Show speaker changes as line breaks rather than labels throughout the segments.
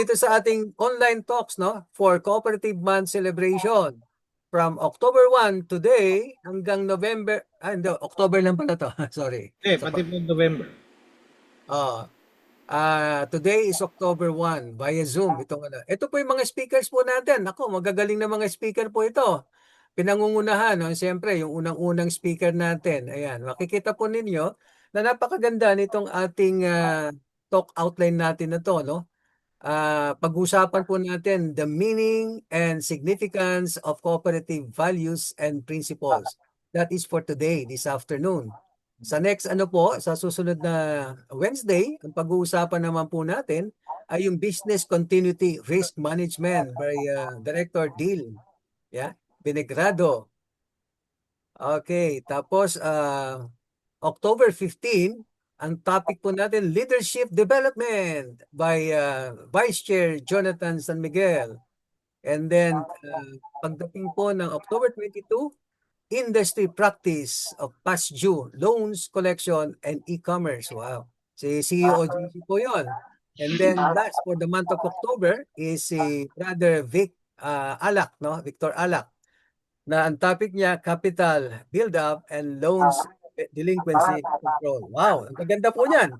dito sa ating online talks, no? For Cooperative Month celebration. From October 1 today hanggang November, hindi, October lang pala to. Sorry.
Pati po November.
Today is October 1 via Zoom. Ito po yung mga speakers po natin. Ako, magagaling na mga speaker po ito. Pinangungunahan, no? Siyempre, yung unang-unang speaker natin. Ayan, makikita po ninyo na napakaganda nitong ating talk outline natin na to, no? Pag-usapan po natin the meaning and significance of cooperative values and principles. That is for today, this afternoon. Sa next sa susunod na Wednesday, ang pag-uusapan naman po natin ay yung business continuity risk management by Director Dil Benegrado. Okay, tapos October 15, ang topic po natin, Leadership Development by Vice Chair Jonathan San Miguel. And then, pagdating po ng October 22, Industry Practice of Past Due, Loans Collection, and E-Commerce. Wow. Si CEO GC po yun. And then last for the month of October is si Brother Alak, no? Victor Alak, na ang topic niya, Capital Build-up and Loans Delinquency Control. Wow, ang ganda po niyan.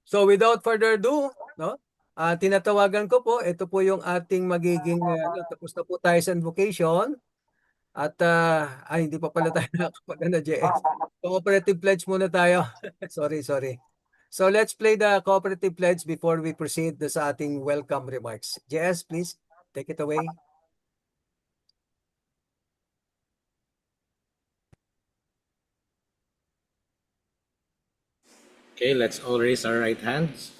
So without further ado, no? Tinatawagan ko po, ito po yung ating magiging, tapos na po tayo sa invocation. At hindi pa pala tayo nakakapag JS. Cooperative pledge muna tayo. Sorry. So let's play the cooperative pledge before we proceed sa ating welcome remarks. JS, please take it away.
Okay, let's all raise our right hands.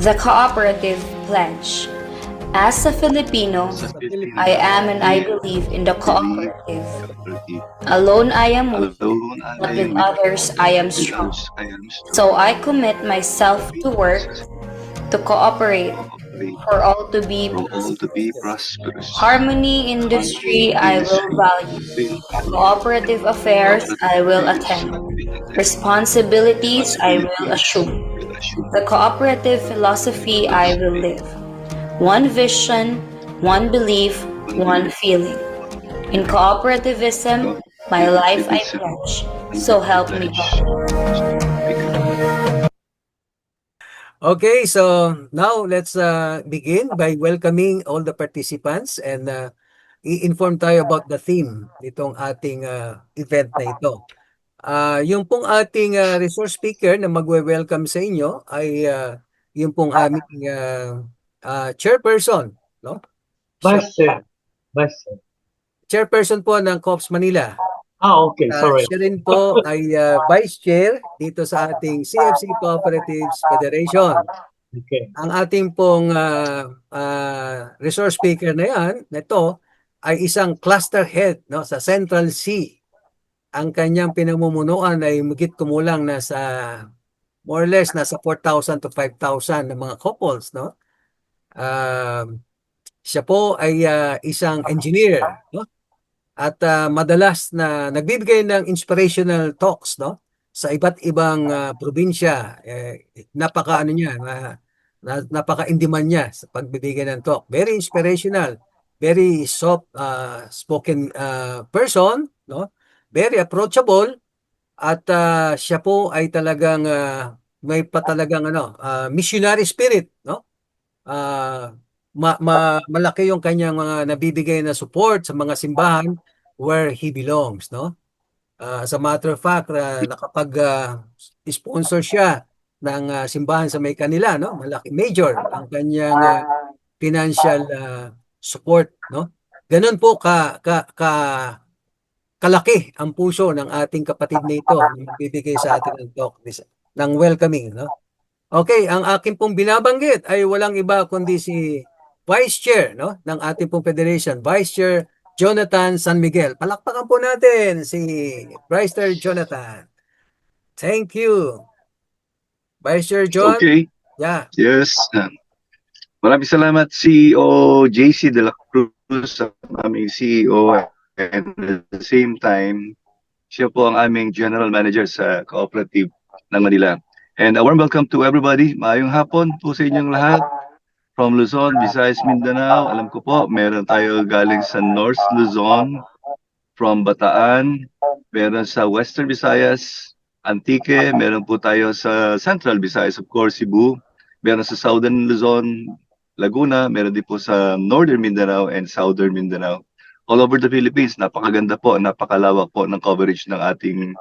The Cooperative Pledge. As a Filipino, I am and I believe in the cooperative. Alone I am weak, but with others I am strong. So I commit myself to work, to cooperate, for all to be prosperous. Harmony industry I will value. Cooperative affairs I will attend. Responsibilities I will assume. The cooperative philosophy I will live. One vision, one belief, one feeling. In cooperativism, my life I pledge. So help me God.
Okay, so now let's begin by welcoming all the participants and i-inform tayo about the theme nitong ating event na ito. Yung pong ating resource speaker na magwe-welcome sa inyo ay yung pong aming chairperson, no?
Vice
Chairperson po ng COPS Manila.
Okay, sorry.
Siya rin po ay Vice Chair dito sa ating CFC Cooperatives Federation.
Okay.
Ang ating pong resource speaker na yan, ito, ay isang cluster head, no, sa Central C. Ang kanyang pinamumunuan ay mugit kumulang nasa more or less nasa 4,000 to 5,000 na mga couples, no? Siya po ay isang engineer, no? At madalas na nagbibigay ng inspirational talks, no, sa iba't ibang probinsya. Napaka-ano niya, napaka-indiman niya sa pagbibigay ng talk. Very inspirational, very soft spoken person, no? Very approachable, at siya po ay talagang may patalagang missionary spirit, no? Malaki yung kanyang mga nabibigay na support sa mga simbahan where he belongs, no? As a matter of fact, nakapag-sponsor siya ng simbahan sa may kanila, no? Malaki, major ang kanyang financial support, no? Ganun po kalaki ang puso ng ating kapatid na ito na magbibigay sa atin ng talk, ng welcoming, no? Okay, ang akin pong binabanggit ay walang iba kundi si Vice Chair, no, ng ating pong Federation, Vice Chair Jonathan San Miguel. Palakpakan po natin si Vice Chair Jonathan. Thank you. Vice Chair John.
Okay.
Yeah.
Yes. Maraming salamat CEO JC De La Cruz, ang aming CEO, and at the same time, siya po ang aming General Manager sa Cooperative ng Manila. And a warm welcome to everybody. Maayong hapon po sa inyong lahat. From Luzon, Visayas, Mindanao. Alam ko po, meron tayo galing sa North Luzon, from Bataan, meron sa Western Visayas, Antique, meron po tayo sa Central Visayas, of course, Cebu, meron sa Southern Luzon, Laguna, meron din po sa Northern Mindanao and Southern Mindanao. All over the Philippines, napakaganda po, napakalawak po ng coverage ng ating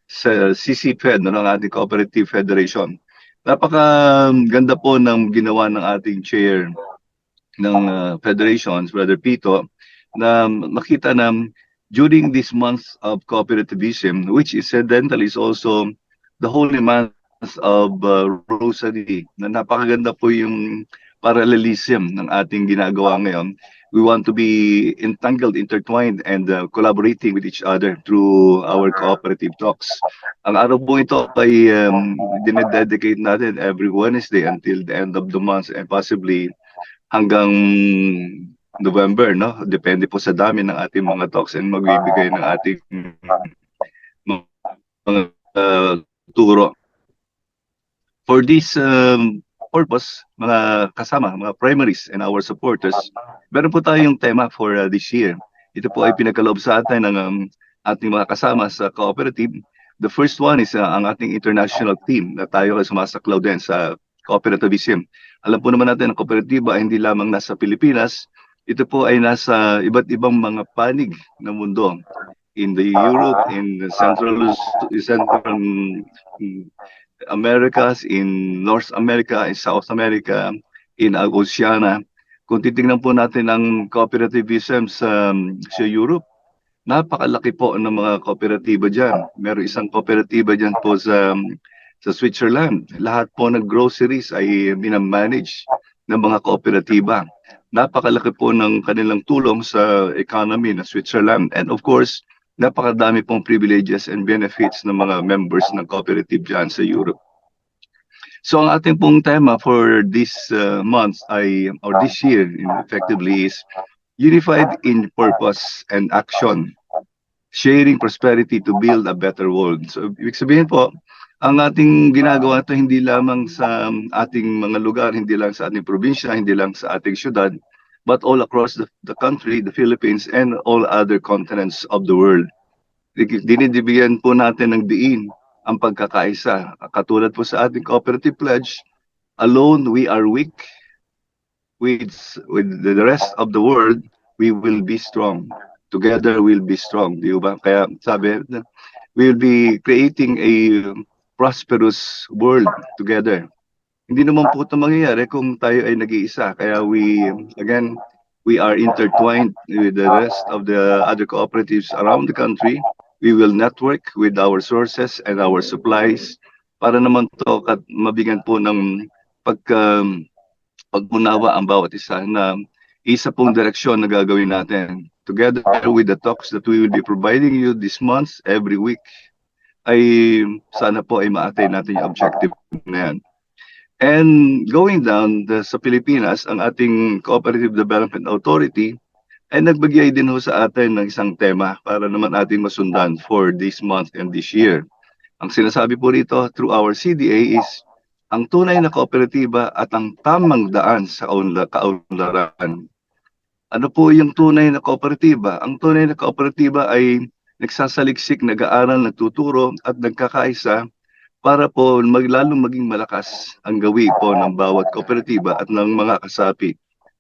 sa CCFed, ng ating Cooperative Federation. Napakaganda po ng ginawa ng ating chair ng federations, Brother Pito, na makita na during this month of cooperativism, which incidentally is also the holy month of Rosary, na napakaganda po yung parallelism ng ating ginagawa ngayon. We want to be entangled, intertwined, and collaborating with each other through our cooperative talks. Ang araw po ito ay dinededicate natin every Wednesday until the end of the month and possibly hanggang November, no? Depende po sa dami ng ating mga talks and magbibigay ng ating mga turo. For this purpose, mga kasama, mga primaries and our supporters, meron po tayong tema for this year. Ito po ay pinagkaloob sa atin ng ating mga kasama sa cooperative. The first one is ang ating international team na tayo ay sumasaklaw din sa cooperativism. Alam po naman natin ang kooperatiba ay hindi lamang nasa Pilipinas, ito po ay nasa iba't ibang mga panig ng mundo. In the Europe, in Central Americas, in North America, in South America, in Oceania. Kung titingnan po natin ang cooperativism sa Europe, napakalaki po ng mga kooperatiba dyan. Meron isang kooperatiba dyan po sa Switzerland. Lahat po ng groceries ay minamanage ng mga kooperatiba. Napakalaki po ng kanilang tulong sa economy ng Switzerland. And of course, napakadami pong privileges and benefits ng mga members ng cooperative dyan sa Europe. So ang ating pong tema for this month or this year effectively is Unified in Purpose and Action, Sharing Prosperity to Build a Better World. So ibig sabihin po, ang ating ginagawa ito hindi lamang sa ating mga lugar, hindi lang sa ating probinsya, hindi lang sa ating syudad, but all across the country, the Philippines, and all other continents of the world. Dinidibigyan po natin ng diin ang pagkakaisa. Katulad po sa ating cooperative pledge, alone we are weak, with the rest of the world, we will be strong. Together we'll be strong. Di ba? Kaya sabi, we'll be creating a prosperous world together. Hindi naman po ito mangyayari kung tayo ay nag-iisa. Kaya we are intertwined with the rest of the other cooperatives around the country. We will network with our sources and our supplies para naman to mabigyan po ng pag-unawa ang bawat isa na isa pong direksyon na gagawin natin. Together with the talks that we will be providing you this month, every week, ay sana po ay ma-attain natin yung objective na yan. And going down sa Pilipinas, ang ating Cooperative Development Authority ay nagbigay din ho sa atin ng isang tema para naman ating masundan for this month and this year. Ang sinasabi po rito through our CDA is ang tunay na kooperatiba at ang tamang daan sa kaunlaran. Ano po yung tunay na kooperatiba? Ang tunay na kooperatiba ay nagsasaliksik, nag-aaral, nagtuturo at nagkakaisa para po lalong maging malakas ang gawi po ng bawat kooperatiba at ng mga kasapi.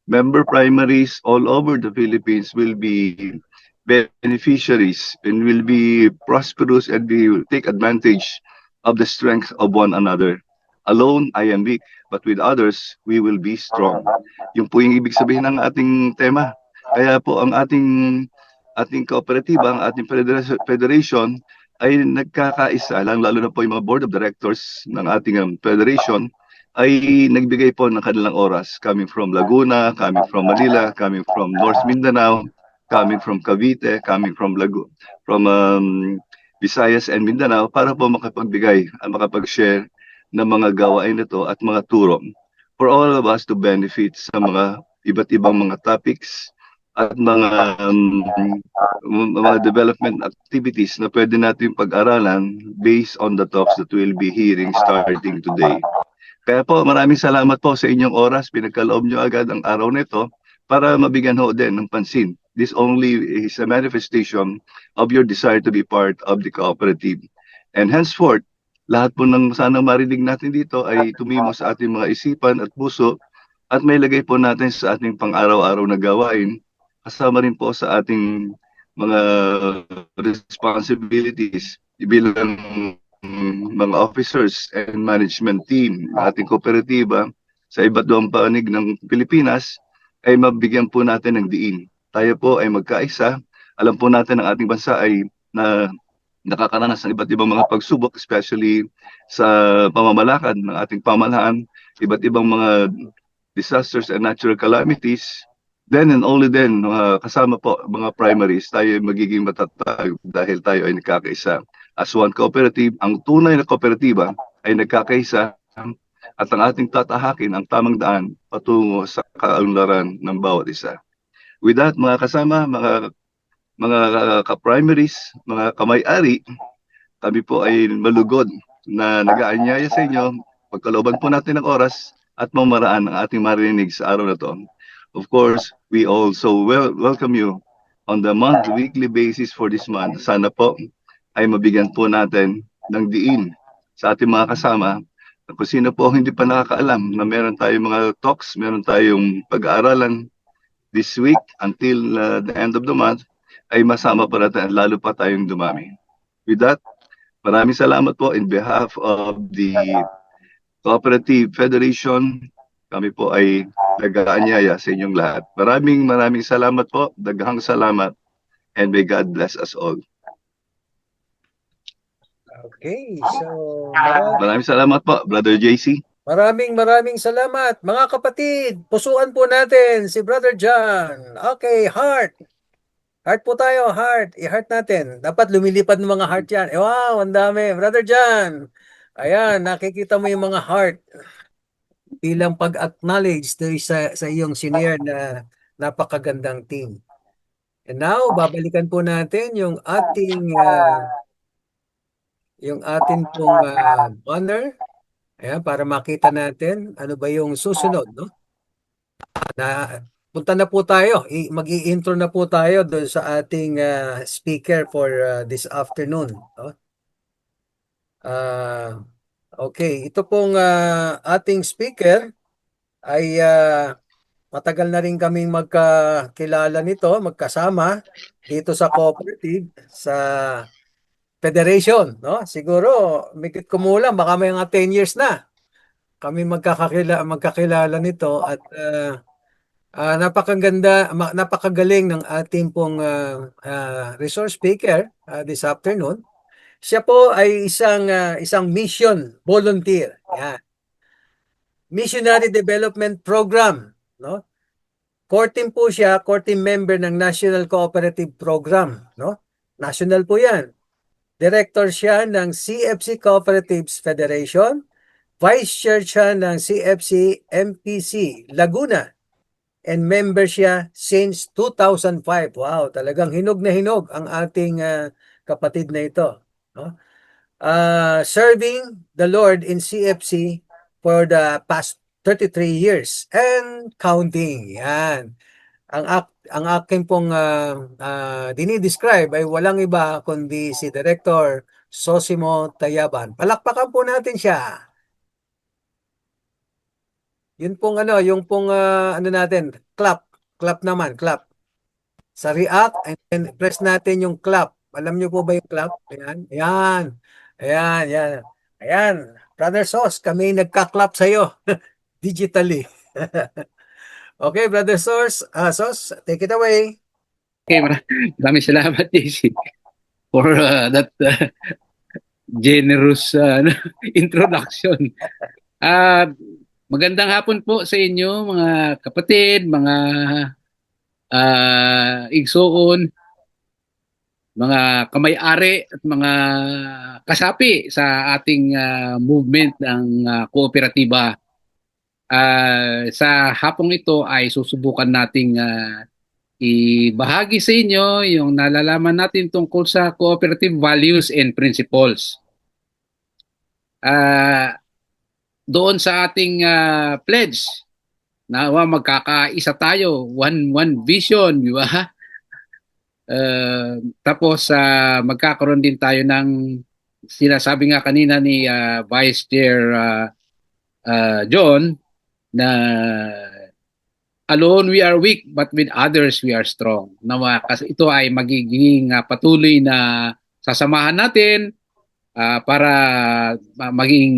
Member primaries all over the Philippines will be beneficiaries and will be prosperous and will take advantage of the strength of one another. Alone, I am weak, but with others, we will be strong. Yung po yung ibig sabihin ng ating tema. Kaya po ang ating kooperatiba, ang ating federation, ay nagkakaisa lang, lalo na po yung mga board of directors ng ating federation, ay nagbigay po ng kanilang oras, coming from Laguna, coming from Manila, coming from North Mindanao, coming from Cavite, coming from Visayas and Mindanao, para po makapagbigay at makapag-share ng mga gawain nito at mga turo for all of us to benefit sa mga iba't ibang mga topics at mga development activities na pwede natin pag-aralan based on the talks that we'll be hearing starting today. Kaya po, maraming salamat po sa inyong oras. Pinagkaloob nyo agad ang araw nito para mabigyan ho din ng pansin. This only is a manifestation of your desire to be part of the cooperative. And henceforth, lahat po ng sana marinig natin dito ay tumimo sa ating mga isipan at puso at may lagay po natin sa ating pang-araw-araw na gawain, kasama rin po sa ating mga responsibilities bilang mga officers and management team ng ating kooperatiba sa iba't ibang panig ng Pilipinas ay mabigyan po natin ng diin. Tayo po ay magkaisa. Alam po natin ang ating bansa ay nakakaranas ng iba't ibang mga pagsubok, especially sa pamamalakad ng ating pamahalaan, iba't ibang mga disasters and natural calamities. Then and only then, kasama po mga primaries, tayo ay magiging matatag dahil tayo ay nagkakaisa. As one cooperative, ang tunay na kooperatiba ay nagkakaisa at ang ating tatahakin ang tamang daan patungo sa kaunlaran ng bawat isa. With that, mga kasama, mga ka-primaries, mga kamay-ari, kami po ay malugod na nag-aanyaya sa inyo. Pagkalooban po natin ng oras at mamaraan ang ating marinig sa araw na to. Of course, we also welcome you on the weekly basis for this month. Sana po ay mabigyan po natin ng diin sa ating mga kasama. Kung sino po hindi pa nakakaalam na meron tayong mga talks, meron tayong pag-aaralan this week until the end of the month, ay masama pa natin at lalo pa tayong dumami. With that, maraming salamat po in behalf of the Cooperative Federation. Kami po ay nag-aanyaya sa inyong lahat. Maraming salamat po, daghang salamat, and may God bless us all.
Okay, so
Maraming salamat po, Brother JC.
maraming salamat. Mga kapatid, pusuan po natin si Brother John. Okay, heart. Heart po tayo, heart. I-heart natin. Dapat lumilipad ng mga heart yan. Wow, ang dami. Brother John. Ayan, nakikita mo yung mga heart bilang pag-acknowledge sa iyong senior na napakagandang team. And now, babalikan po natin yung ating pong banner. Ayan, para makita natin ano ba yung susunod, no? Punta na po tayo. Mag-i-intro na po tayo doon sa ating speaker for this afternoon, no? Okay, ito pong ating speaker ay matagal na rin kaming magkakilala nito, magkasama dito sa cooperative, sa federation, no? Siguro, mikit kumulang, baka may mga 10 years na kami magkakilala nito at napakagaling ng ating pong resource speaker this afternoon. Siya po ay isang mission volunteer. Yan. Missionary Development Program, no? Core team po siya, core team member ng National Cooperative Program, no? National po 'yan. Director siya ng CFC Cooperatives Federation, Vice Chair siya ng CFC MPC Laguna, and member siya since 2005. Wow, talagang hinog na hinog ang ating kapatid na ito, no? Serving the Lord in CFC for the past 33 years and counting. Yan. Ang aking pong dinidescribe ay walang iba kundi si Director Sosimo Tayaban. Palakpakan po natin siya. Yun pong yung pong ano natin, clap naman, clap. Sa react, and then press natin yung clap. Alam niyo po ba yung clap? Ayan, ayan, ayan, ayan. Ayan, Brother Sos, kami nagka-clap sa'yo digitally. Okay, Brother Sos, take it away.
Okay, maraming salamat, JC, for that generous introduction. Magandang hapon po sa inyo, mga kapatid, mga igsoon, mga kamay-ari at mga kasapi sa ating movement ng kooperatiba. Sa hapong ito ay susubukan nating ibahagi sa inyo yung nalalaman natin tungkol sa cooperative values and principles. Doon sa ating pledge, nawa magkakaisa tayo, one vision, di ba? Tapos magkakaroon din tayo ng sinasabi nga kanina ni Vice Chair John na alone we are weak but with others we are strong. Nawa kasi ito ay magiging patuloy na sasamahan natin para maging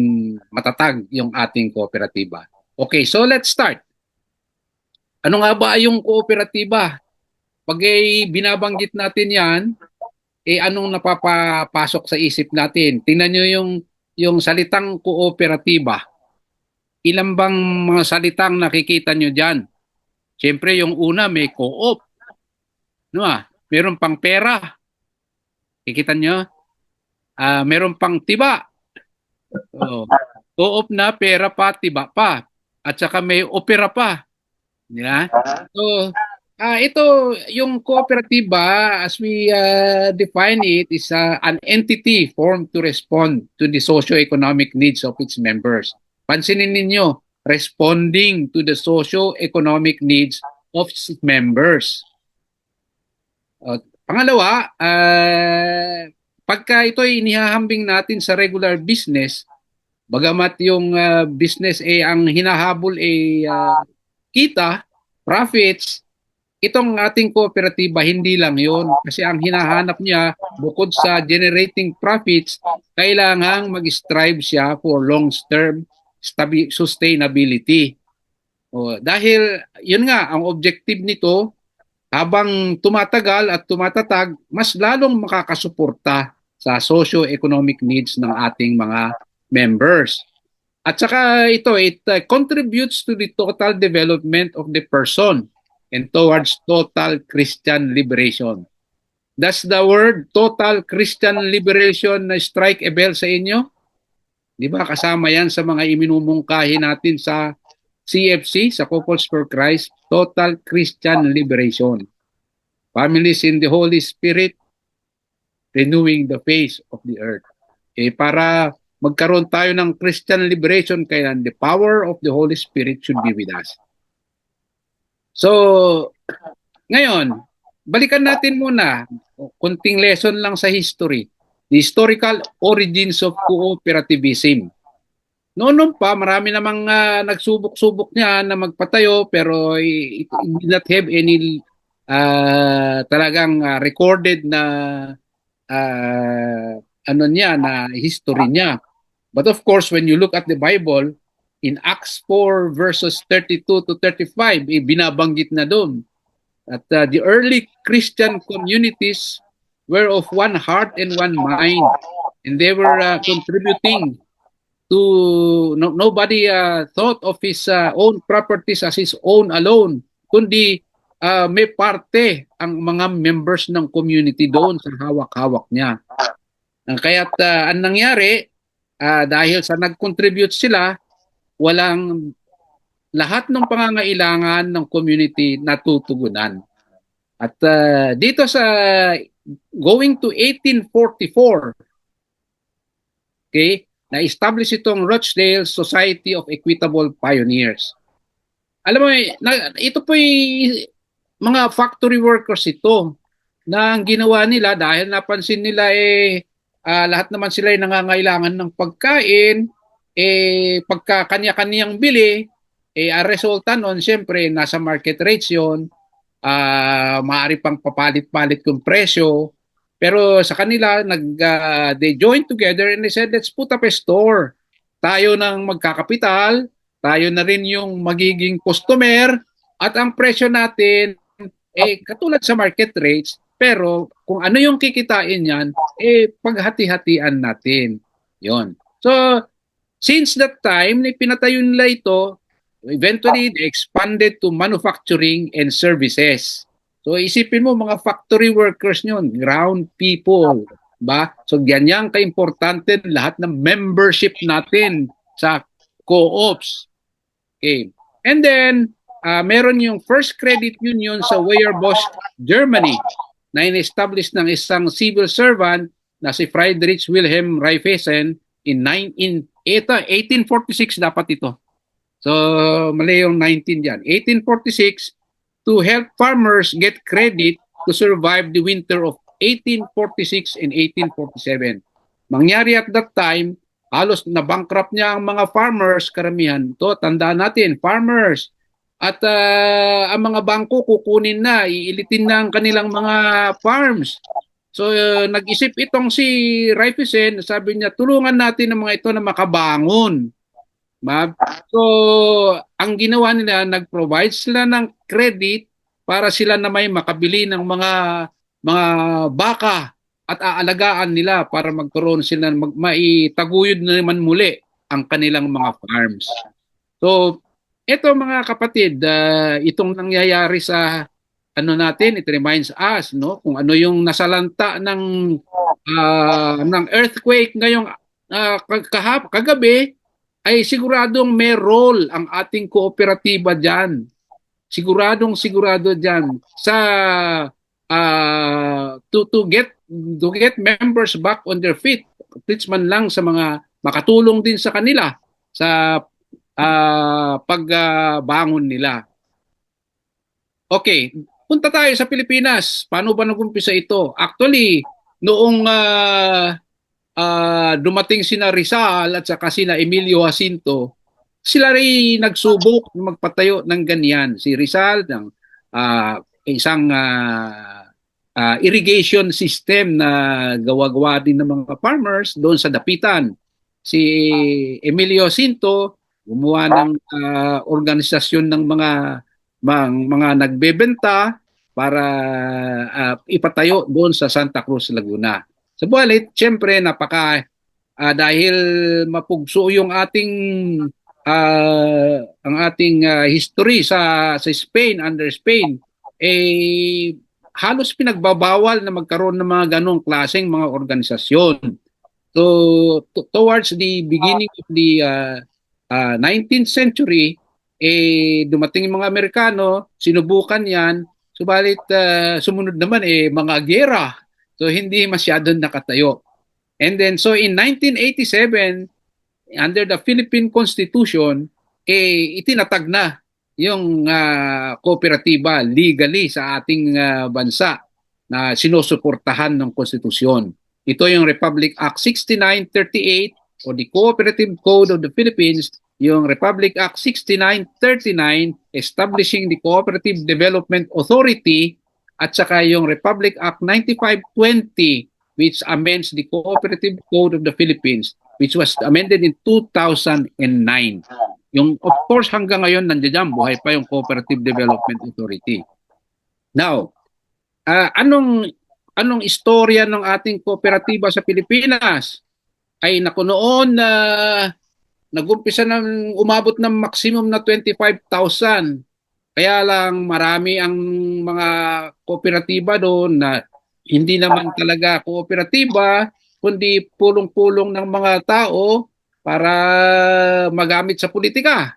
matatag yung ating kooperatiba. Okay, so let's start. Ano nga ba yung kooperatiba? Pag binabanggit natin yan, anong napapasok sa isip natin? Tingnan nyo yung salitang kooperatiba. Ilan bang mga salitang nakikita nyo dyan? Siyempre, yung una may co-op. No, meron pang pera. Kikita nyo? Meron pang tiba. Co-op na, pera pa, tiba pa. At saka may opera pa. Yeah? So, ito, yung kooperatiba, as we define it, is an entity formed to respond to the socio-economic needs of its members. Pansinin ninyo, responding to the socio-economic needs of its members. Pangalawa, pagka ito ay inihahambing natin sa regular business, bagamat yung business ang hinahabol kita, profits, itong ating kooperatiba, hindi lang yon. Kasi ang hinahanap niya, bukod sa generating profits, kailangang mag-strive siya for long-term sustainability. Dahil, yun nga, ang objective nito, habang tumatagal at tumatatag, mas lalong makakasuporta sa socio-economic needs ng ating mga members. At saka ito, it contributes to the total development of the person and towards total Christian liberation. Does the word total Christian liberation na strike a bell sa inyo? Di ba kasama yan sa mga iminumungkahi natin sa CFC, sa Couples for Christ, total Christian liberation. Families in the Holy Spirit, renewing the face of the earth. Para magkaroon tayo ng Christian liberation, kaya the power of the Holy Spirit should be with us. So, ngayon, balikan natin muna, kunting lesson lang sa history, the historical origins of cooperativism. Noon pa, marami namang nagsubok-subok niya na magpatayo, pero it did not have any talagang recorded na history niya. But of course, when you look at the Bible, in Acts 4 verses 32 to 35, binabanggit na doon. At the early Christian communities were of one heart and one mind. And they were contributing to, nobody thought of his own properties as his own alone, kundi may parte ang mga members ng community doon sa hawak-hawak niya. Kaya't ang nangyari, dahil sa nag-contribute sila, walang lahat ng pangangailangan ng community natutugunan. At dito sa going to 1844, okay, na-establish itong Rochdale Society of Equitable Pioneers. Alam mo, ito po mga factory workers ito na ang ginawa nila dahil napansin nila lahat naman sila ay nangangailangan ng pagkain, pagka kanya-kanyang bili, ang resulta nun, siyempre, nasa market rates yun, maaari pang papalit-palit yung presyo, pero sa kanila, they joined together and they said, let's put up a store. Tayo ng magkakapital, tayo na rin yung magiging customer, at ang presyo natin, katulad sa market rates, pero kung ano yung kikitain yan, paghati-hatian natin. Yon. So, since that time, pinatayo nila ito, eventually, they expanded to manufacturing and services. So, isipin mo, mga factory workers nyon, ground people, ba? So, ganyan ka-importante lahat ng membership natin sa co-ops. Okay. And then, meron yung first credit union sa Weyerbosch, Germany, na in-establish ng isang civil servant na si Friedrich Wilhelm Raiffeisen in 1846 dapat ito. So, mali yung 19 dyan. 1846 to help farmers get credit to survive the winter of 1846 and 1847. Mangyari at that time, halos na-bankrupt niya ang mga farmers, karamihan. To, tandaan natin, farmers. At ang mga bangko kukunin na, iilitin na ang kanilang mga farms. So, nag-isip itong si Raiffeisen, sabi niya, tulungan natin ang mga ito na makabangon. So, ang ginawa nila, nag-provide sila ng credit para sila na may makabili ng mga baka at aalagaan nila para magkaroon sila, maitaguyod na naman muli ang kanilang mga farms. So, ito mga kapatid, itong nangyayari sa ano natin, it reminds us, no, kung ano yung nasalanta ng earthquake ngayong kagabi, ay siguradong may role ang ating kooperatiba diyan. Siguro diyan sa to get members back on their feet. At least man lang sa mga makatulong din sa kanila sa pagbangon nila. Okay, punta tayo sa Pilipinas. Paano ba nag-umpisa ito? Actually, noong dumating sina Rizal at saka sina Emilio Jacinto, sila rin nagsubok magpatayo ng ganyan. Si Rizal ng isang irrigation system na gawa-gawa din ng mga farmers doon sa Dapitan. Si Emilio Jacinto gumawa ng organisasyon ng mga nagbebenta para ipatayo doon sa Santa Cruz, Laguna. Sa Bualit, siyempre, dahil mapugso yung ang ating history sa Spain, under Spain, halos pinagbabawal na magkaroon ng mga ganong klaseng mga organisasyon. So, towards the beginning of the 19th century, dumating yung mga Amerikano, sinubukan yan, subalit sumunod naman mga giyera. So, hindi masyadong nakatayo. And then, so in 1987, under the Philippine Constitution, itinatag na yung kooperatiba legally sa ating bansa na sinusuportahan ng konstitusyon. Ito yung Republic Act 6938 o the Cooperative Code of the Philippines, yung Republic Act 6939 establishing the Cooperative Development Authority, at saka yung Republic Act 9520 which amends the Cooperative Code of the Philippines, which was amended in 2009. Yung, of course, hanggang ngayon nandiyan, buhay pa yung Cooperative Development Authority. Now, anong istorya ng ating kooperatiba sa Pilipinas? Ay naku, noon nag-umpisa ng umabot ng maximum na 25,000. Kaya lang marami ang mga kooperatiba doon na hindi naman talaga kooperatiba, kundi pulong-pulong ng mga tao para magamit sa politika.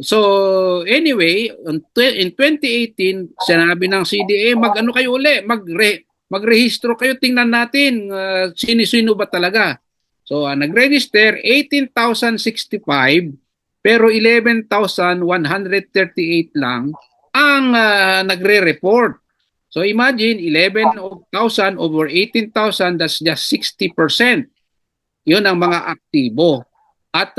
So anyway, in 2018, sinabi ng CDA, mag-ano kayo uli, magrehistro kayo, tingnan natin sino-sino ba talaga. So nag-register 18,065, pero 11,138 lang ang nagre-report. So imagine 11,000 over 18,000, that's just 60%. Yun ang mga aktibo. At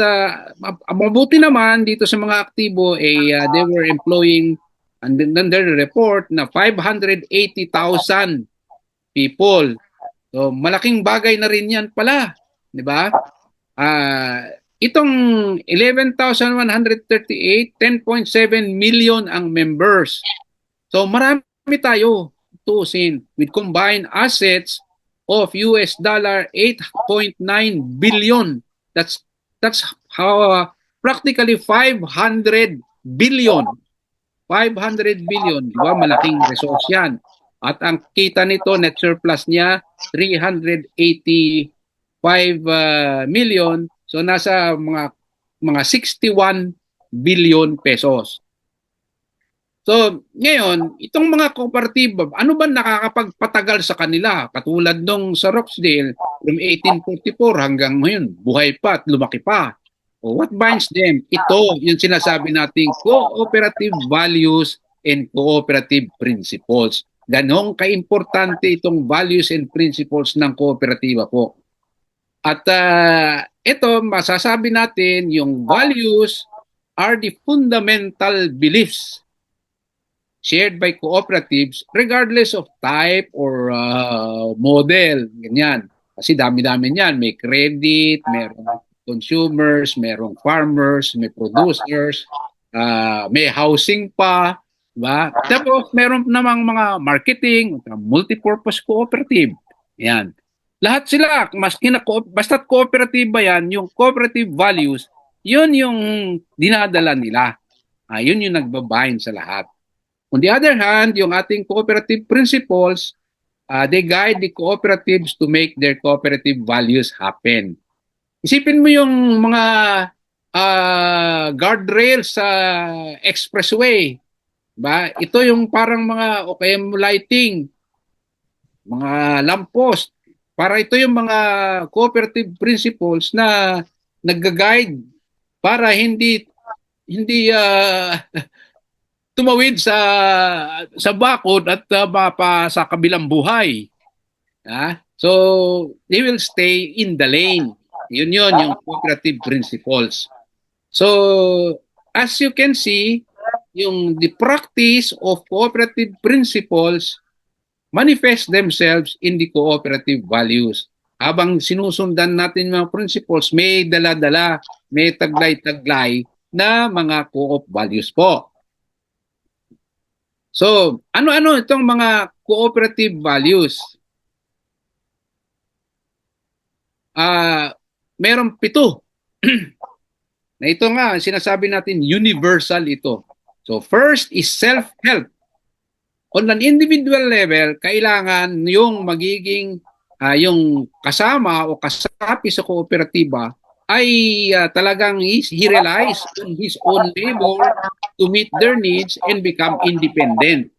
mabuti naman dito sa mga aktibo, they were employing, under the report, na 580,000 people. So malaking bagay na rin yan pala. Di ba? Itong 11,138, 10.7 million ang members. So marami tayo tusin with combined assets of US dollar 8.9 billion. That's how practically 500 billion. 500 billion, di ba? Malaking resource yan. At ang kita nito, net surplus niya 385 million. So nasa mga 61 billion pesos. So, ngayon, itong mga kooperatiba, ano ba nakakapagpatagal sa kanila? Katulad nung sa Rochdale, from 1844 hanggang ngayon, buhay pa at lumaki pa. O what binds them? Ito, yung sinasabi nating cooperative values and cooperative principles. Ganong kaimportante itong values and principles ng kooperatiba po. At ito, masasabi natin, yung values are the fundamental beliefs shared by cooperatives regardless of type or model. Ganyan. Kasi dami-dami niyan. May credit, merong consumers, merong farmers, may producers, may housing pa. Diba? Tapos meron namang mga marketing, multipurpose cooperative. Yan. Lahat sila, basta't cooperative ba yan, yung cooperative values, yun yung dinadala nila. Yun yung nagbabind sa lahat. On the other hand, yung ating cooperative principles, they guide the cooperatives to make their cooperative values happen. Isipin mo yung mga guardrails sa expressway. Ba? Ito yung parang mga okay lighting, mga lamppost. Para ito yung mga cooperative principles na nag-guide para hindi tumawid sa bakod at mapa sa kabilang buhay. So, they will stay in the lane. Yun yung cooperative principles. So, as you can see, the practice of cooperative principles manifest themselves in the cooperative values. Habang sinusundan natin mga principles, may dala-dala, may taglay-taglay na mga co-op values po. So, ano-ano itong mga cooperative values? Merong 7. Na ito nga, sinasabi natin, universal ito. So, first is self-help. On an individual level, kailangan yung magiging, yung kasama o kasapi sa kooperatiba ay talagang he relies on his own labor to meet their needs and become independent.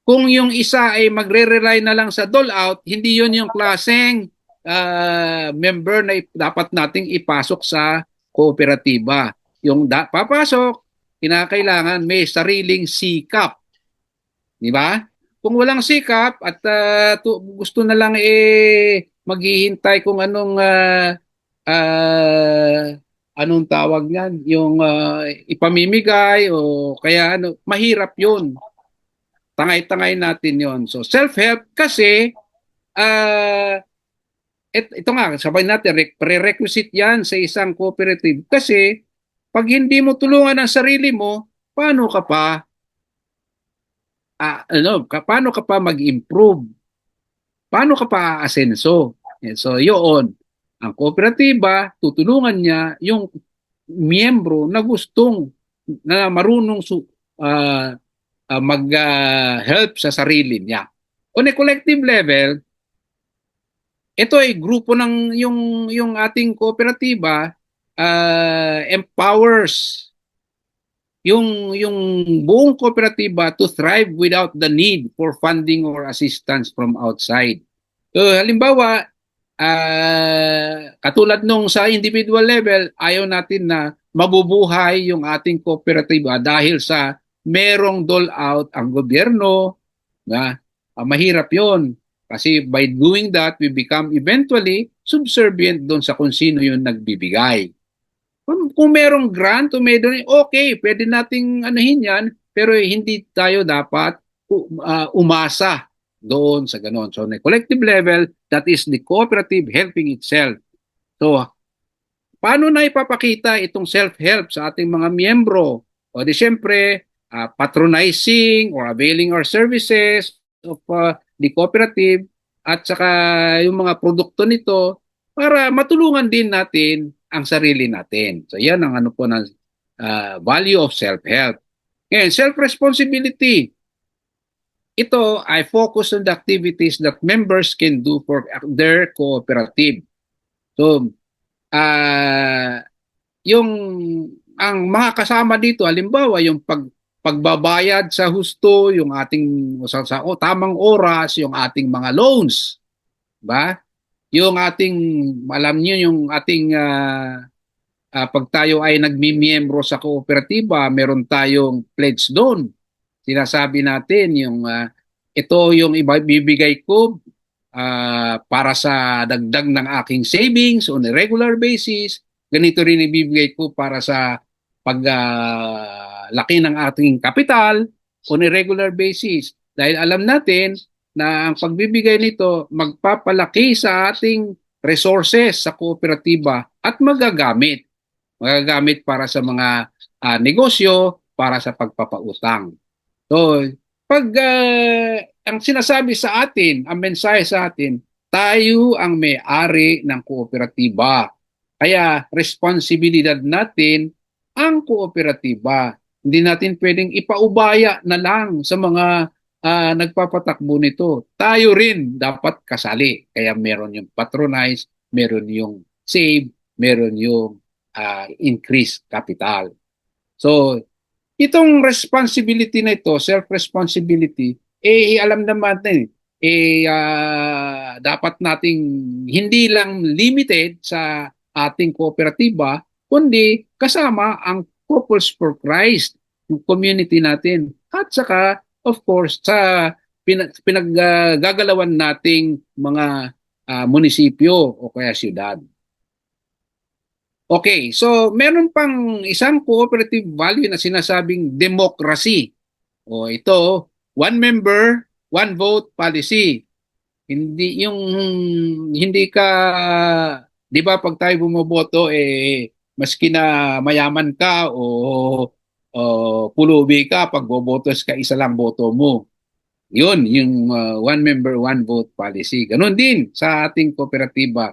Kung yung isa ay magre-rely na lang sa dole-out, hindi yun yung klaseng member na dapat nating ipasok sa kooperatiba. Yung papasok, kinakailangan may sariling sikap. Di ba? Kung walang sikap at gusto na lang maghihintay kung anong anong tawag niyan, yung ipamimigay o kaya mahirap yun. Tangay-tangay natin yon. So self-help kasi ito nga, sabay natin, prerequisite yan sa isang cooperative. Kasi pag hindi mo tulungan ang sarili mo, paano ka pa paano ka pa mag-improve? Paano ka pa aasenso? So yun, ang kooperatiba, tutulungan niya yung miyembro na na marunong mag-help sa sarili niya. On a collective level, ito ay grupo ng yung ating kooperatiba empowers yung buong kooperatiba to thrive without the need for funding or assistance from outside. So, halimbawa, katulad nung sa individual level, ayaw natin na mabubuhay yung ating kooperatiba dahil sa merong dole-out ang gobyerno. Mahirap yon. Kasi by doing that, we become eventually subservient doon sa kung sino yung nagbibigay. Kung merong grant o may donate, okay, pwede nating anuhin yan, pero hindi tayo dapat umasa doon sa ganon. So, on a collective level, that is the cooperative helping itself. So, paano na ipapakita itong self-help sa ating mga miyembro? O di syempre, patronizing or availing our services of the cooperative at saka yung mga produkto nito para matulungan din natin ang sarili natin. So yan ang po ng value of self-help. Ngayon, self-responsibility. Ito, I focus on the activities that members can do for their cooperative. So, ang mga kasama dito, halimbawa, yung pagbabayad sa husto, yung ating tamang oras, yung ating mga loans, ba? Yung ating, alam niyo yung ating pag tayo ay nagmimiyembro sa kooperatiba, meron tayong pledge doon. Sinasabi natin yung ito yung ibibigay ko para sa dagdag ng aking savings on a regular basis. Ganito rin ibibigay ko para sa paglaki ng ating kapital on a regular basis. Dahil alam natin na ang pagbibigay nito magpapalaki sa ating resources sa kooperatiba at magagamit para sa mga negosyo, para sa pagpapautang. So, pag ang sinasabi sa atin, ang mensahe sa atin, tayo ang may-ari ng kooperatiba. Kaya responsibilidad natin ang kooperatiba. Hindi natin pwedeng ipaubaya na lang sa mga nagpapatakbo nito. Tayo rin dapat kasali. Kaya meron yung patronize, meron yung save, meron yung increased capital. So, itong responsibility na ito, self-responsibility, alam naman natin, dapat nating hindi lang limited sa ating kooperatiba, kundi kasama ang Couples for Christ, yung community natin. At saka, of course, sa pinaggagalawan nating mga munisipyo o kaya siyudad. Okay, so meron pang isang cooperative value na sinasabing democracy. O ito, one member, one vote policy. Hindi ka, 'di ba, pag tayo bumoboto maski na mayaman ka o pulubi ka, pag bobotos ka isa lang boto mo. 'Yun, yung one member, one vote policy. Ganon din sa ating kooperatiba.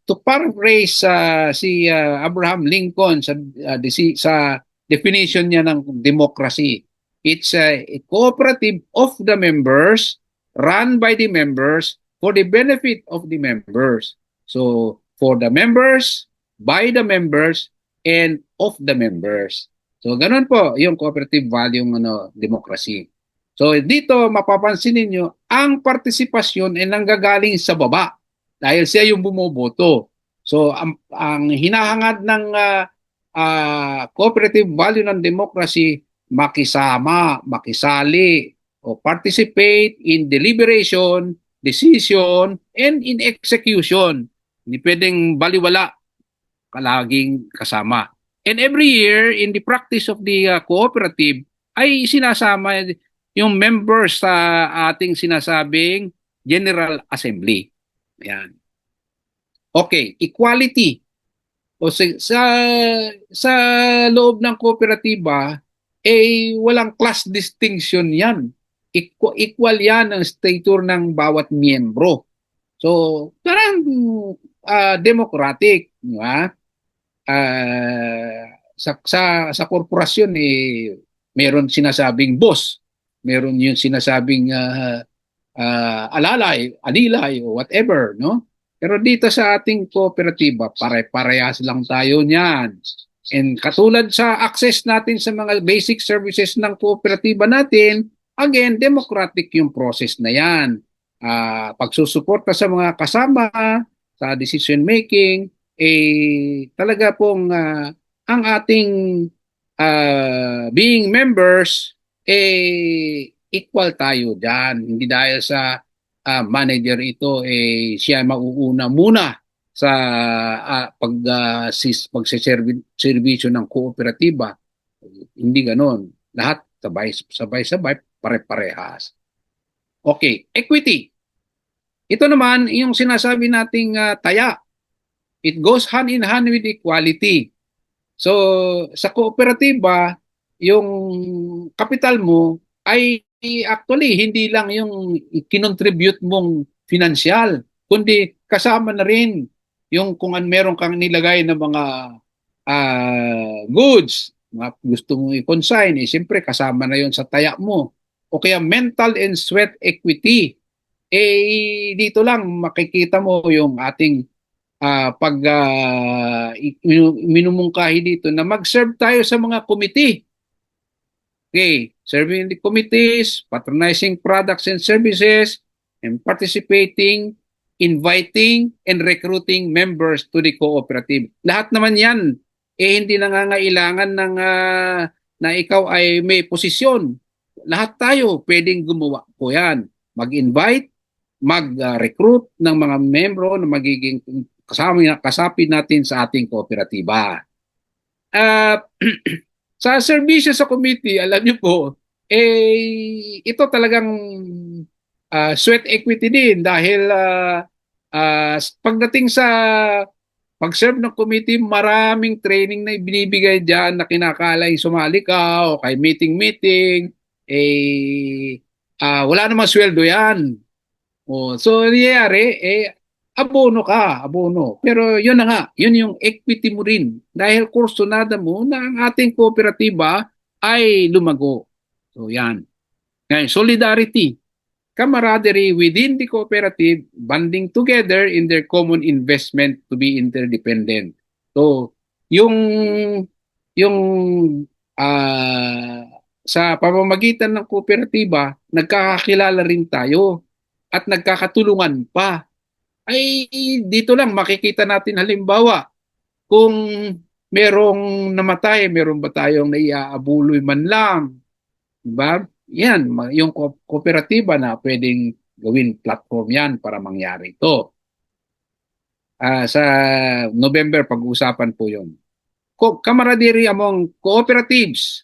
To paraphrase si Abraham Lincoln sa definition niya ng democracy, it's a cooperative of the members, run by the members, for the benefit of the members. So, for the members, by the members, and of the members. So, ganun po yung cooperative value ng democracy. So, dito mapapansin ninyo, ang partisipasyon ay nanggagaling sa baba. Dahil siya yung bumoboto. So, ang hinahangad ng cooperative value ng democracy, makisama, makisali, o participate in deliberation, decision, and in execution. Hindi pwedeng baliwala, palaging kasama. And every year, in the practice of the cooperative, ay sinasama yung members sa ating sinasabing General Assembly. Yan. Okay, equality. O sa loob ng kooperatiba, walang class distinction yan. Equal yan ang stature ng bawat miyembro. So, parang democratic, di ba? Sa korporasyon meron sinasabing boss, meron yung sinasabing alilay o whatever, no? Pero dito sa ating kooperatiba, pare-parehas lang tayo niyan. And katulad sa access natin sa mga basic services ng kooperatiba natin, again, democratic yung process na yan. Pagsusuporta sa mga kasama, sa decision making, talaga pong ang ating being members, equal tayo dyan. Hindi dahil sa manager ito, siya mauuna muna sa pagseservisyo ng kooperatiba. Hindi ganon. Lahat sabay-sabay, pare-parehas. Okay, equity. Ito naman, yung sinasabi nating taya. It goes hand in hand with equality. So, sa kooperatiba, yung kapital mo ay actually hindi lang yung kinontribute mong financial, kundi kasama na rin yung kung meron kang nilagay na mga goods, mga gusto mong i-consign, siyempre kasama na yon sa taya mo. O kaya mental and sweat equity. Dito lang makikita mo yung ating minumungkahi dito na mag-serve tayo sa mga committee. Okay, serving in the committees, patronizing products and services, and participating, inviting, and recruiting members to the cooperative. Lahat naman yan, hindi nangangailangan ng na ikaw ay may posisyon. Lahat tayo pwedeng gumawa po yan. Mag-invite, mag-recruit ng mga membro na magiging kasapi natin sa ating kooperatiba. Sa serbisyo sa committee, alam niyo po, ito talagang sweat equity din dahil pagdating sa pag-serve ng committee, maraming training na ibinibigay dyan na kinakalay sumali ka o kay meeting, wala namang sweldo yan. So, nangyayari, abono ka, abono. Pero yun na nga, yun yung equity mo rin. Dahil kursunada mo na ang ating kooperatiba ay lumago. So, yan. Ngayon, solidarity. Camaraderie within the cooperative, banding together in their common investment to be interdependent. So, yung sa pamamagitan ng kooperatiba, nagkakakilala rin tayo at nagkakatulungan pa. Ay dito lang makikita natin halimbawa kung merong namatay, meron ba tayong naiaabuloy man lang, diba? Yan, yung kooperatiba na pwedeng gawin platform yan para mangyari ito. Sa November, pag-uusapan po yun. Camaraderie among cooperatives,